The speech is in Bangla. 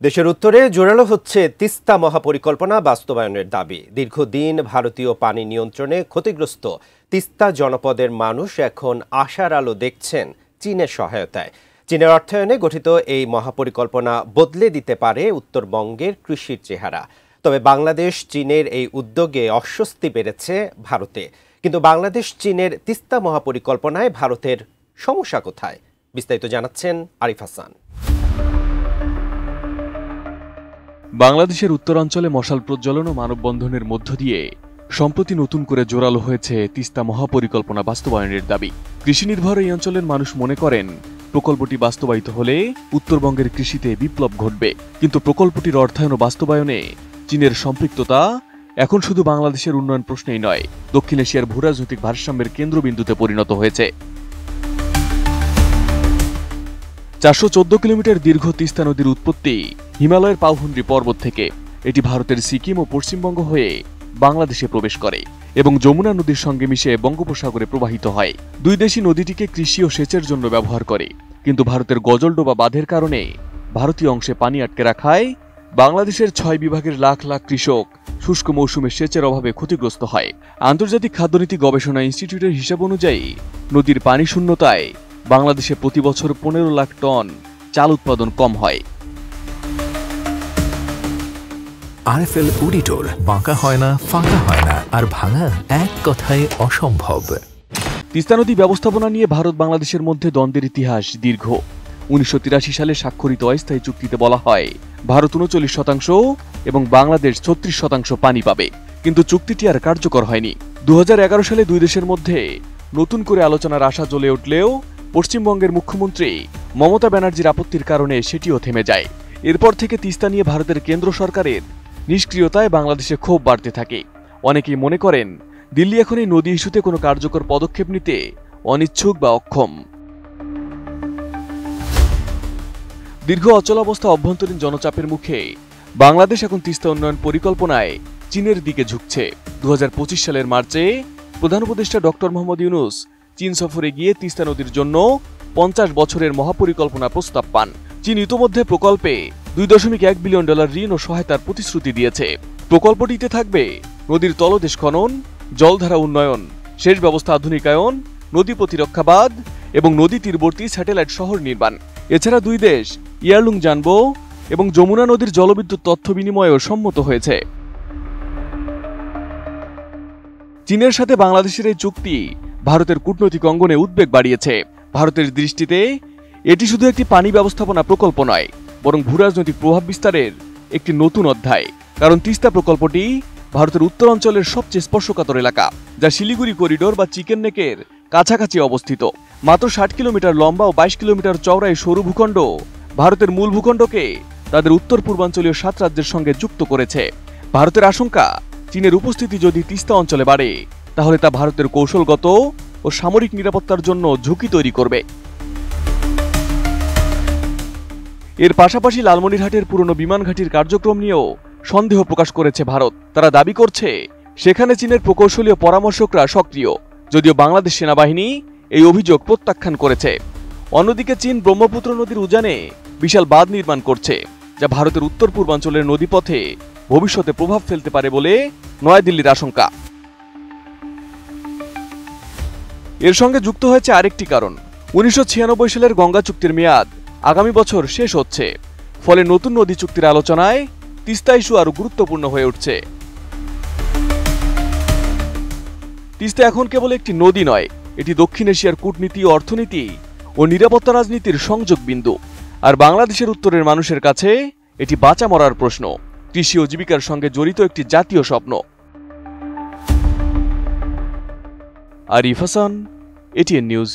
দেশের উত্তরে জোরালো হচ্ছে তিস্তা মহাপরিকল্পনা বাস্তবায়নের দাবি। দীর্ঘদিন ভারতীয় পানি নিয়ন্ত্রণে ক্ষতিগ্রস্ত তিস্তা জনপদের মানুষ এখন আশার আলো দেখছেন চীনের সহায়তায়। চীনের অর্থায়নে গঠিত এই মহাপরিকল্পনা বদলে দিতে পারে উত্তরবঙ্গের কৃষির চেহারা। তবে বাংলাদেশ চীনের এই উদ্যোগে অস্বস্তি বেড়েছে ভারতে। কিন্তু বাংলাদেশ চীনের তিস্তা মহাপরিকল্পনায় ভারতের সমস্যা কোথায়? বিস্তারিত জানাচ্ছেন আরিফ হাসান। বাংলাদেশের উত্তরাঞ্চলে মশাল প্রজ্বলন ও মানববন্ধনের মধ্য দিয়ে সম্প্রতি নতুন করে জোরালো হয়েছে তিস্তা মহাপরিকল্পনা বাস্তবায়নের দাবি। কৃষি নির্ভর এই অঞ্চলের মানুষ মনে করেন প্রকল্পটি বাস্তবায়িত হলে উত্তরবঙ্গের কৃষিতে বিপ্লব ঘটবে। কিন্তু প্রকল্পটির অর্থায়ন ও বাস্তবায়নে চীনের সম্পৃক্ততা এখন শুধু বাংলাদেশের উন্নয়ন প্রশ্নেই নয়, দক্ষিণ এশিয়ার ভূরাজনৈতিক ভারসাম্যের কেন্দ্রবিন্দুতে পরিণত হয়েছে। 414 কিলোমিটার দীর্ঘ তিস্তা নদীর উৎপত্তি হিমালয়ের পাউহুন্ড্রি পর্বত থেকে। এটি ভারতের সিকিম ও পশ্চিমবঙ্গ হয়ে বাংলাদেশে প্রবেশ করে এবং যমুনা নদীর সঙ্গে মিশে বঙ্গোপসাগরে প্রবাহিত হয়। দুই দেশই নদীটিকে কৃষি ও সেচের জন্য ব্যবহার করে। কিন্তু ভারতের গজলডোবা বাঁধের কারণে ভারতীয় অংশে পানি আটকে রাখায় বাংলাদেশের 6 বিভাগের লাখ লাখ কৃষক শুষ্ক মৌসুমে সেচের অভাবে ক্ষতিগ্রস্ত হয়। আন্তর্জাতিক খাদ্যনীতি গবেষণা ইনস্টিটিউটের হিসাব অনুযায়ী নদীর পানি শূন্যতায় বাংলাদেশে প্রতি বছর 15 লাখ টন চাল উৎপাদন কম হয়। আরএফএল অডিটর, বাঁকা হয় না, ফাঁকা হয় না, আর ভাঙা এক কথায় অসম্ভব। তিস্তা নদী ব্যবস্থাপনা নিয়ে ভারত বাংলাদেশের মধ্যে দ্বন্দ্বের ইতিহাস দীর্ঘ। 1983 সালে স্বাক্ষরিত অস্থায়ী চুক্তিতে বলা হয় ভারত 39% এবং বাংলাদেশ 36% পানি পাবে। কিন্তু চুক্তিটি আর কার্যকর হয়নি। 2011 সালে দুই দেশের মধ্যে নতুন করে আলোচনার আশা জ্বলে উঠলেও পশ্চিমবঙ্গের মুখ্যমন্ত্রী মমতা ব্যানার্জির আপত্তির কারণে সেটিও থেমে যায়। এরপর থেকে তিস্তা নিয়ে ভারতের কেন্দ্র সরকারের নিষ্ক্রিয়তায় বাংলাদেশে ক্ষোভ বাড়তে থাকে। অনেকেই মনে করেন দিল্লি এখন এই নদী ইস্যুতে কোনো কার্যকর পদক্ষেপ নিতে অনিচ্ছুক বা অক্ষম। দীর্ঘ অচলাবস্থা অভ্যন্তরীণ জনচাপের মুখে বাংলাদেশ এখন তিস্তা উন্নয়ন পরিকল্পনায় চীনের দিকে ঝুঁকছে। 2025 সালের মার্চে প্রধান উপদেষ্টা ডক্টর মোহাম্মদ ইউনূস চীন সফরে গিয়ে তিস্তা নদীর জন্য 50 বছরের মহাপরিকল্পনা প্রস্তাব পান। চীন ইতোমধ্যে প্রকল্পে $2.1 বিলিয়ন ঋণ ও সহায়তার প্রতিশ্রুতি দিয়েছে। প্রকল্পটিতে থাকবে নদীর তলদেশ খনন, জলধারা উন্নয়ন, সেচ ব্যবস্থা আধুনিকায়ন, নদী প্রতিরক্ষা বাঁধ এবং নদী তীরবর্তী স্যাটেলাইট শহর নির্মাণ। এছাড়া দুই দেশ ইয়ারলুং জানবো এবং যমুনা নদীর জলবিদ্যুৎ তথ্য বিনিময়েও সম্মত হয়েছে। চীনের সাথে বাংলাদেশের এই চুক্তি ভারতের কূটনৈতিক অঙ্গনে উদ্বেগ বাড়িয়েছে। ভারতের দৃষ্টিতে এটি শুধু একটি পানি ব্যবস্থাপনা প্রকল্প নয়, বরং ভূরাজনৈতিক প্রভাব বিস্তারের একটি নতুন অধ্যায়। কারণ তিস্তা প্রকল্পটি ভারতের উত্তরাঞ্চলের সবচেয়ে স্পর্শকাতর এলাকা, যা শিলিগুড়ি করিডোর বা চিকেন নেকের কাছাকাছি অবস্থিত। মাত্র 60 কিলোমিটার লম্বা ও 22 কিলোমিটার চওড়া এই সরু ভূখণ্ড ভারতের মূল ভূখণ্ডকে তাদের উত্তর পূর্বাঞ্চলীয় 7 রাজ্যের সঙ্গে যুক্ত করেছে। ভারতের আশঙ্কা, চীনের উপস্থিতি যদি তিস্তা অঞ্চলে বাড়ে, তাহলে তা ভারতের কৌশলগত ও সামরিক নিরাপত্তার জন্য ঝুঁকি তৈরি করবে। এর পাশাপাশি লালমনিরহাটের পুরনো বিমান ঘাঁটির কার্যক্রম নিয়েও সন্দেহ প্রকাশ করেছে ভারত। তারা দাবি করছে সেখানে চীনের প্রকৌশলী পরামর্শকরা সক্রিয়, যদিও বাংলাদেশ সেনাবাহিনী এই অভিযোগ প্রত্যাখ্যান করেছে। অন্যদিকে চীন ব্রহ্মপুত্র নদীর উজানে বিশাল বাঁধ নির্মাণ করছে, যা ভারতের উত্তর পূর্বাঞ্চলের নদীপথে ভবিষ্যতে প্রভাব ফেলতে পারে বলে নয়াদিল্লির আশঙ্কা। এর সঙ্গে যুক্ত হয়েছে আরেকটি কারণ। 1996 সালের গঙ্গা চুক্তির মেয়াদ আগামী বছর শেষ হচ্ছে। ফলে নতুন নদী চুক্তির আলোচনায় তিস্তা ইস্যু আরো গুরুত্বপূর্ণ হয়ে উঠছে। তিস্তা এখন কেবল একটি নদী নয়, এটি দক্ষিণ এশিয়ার কূটনীতি, অর্থনীতি ও নিরাপত্তা রাজনীতির সংযোগ বিন্দু। আর বাংলাদেশের উত্তরের মানুষের কাছে এটি বাঁচা মরার প্রশ্ন, কৃষি ও জীবিকার সঙ্গে জড়িত একটি জাতীয় স্বপ্ন। Arif Hasan, ATN news.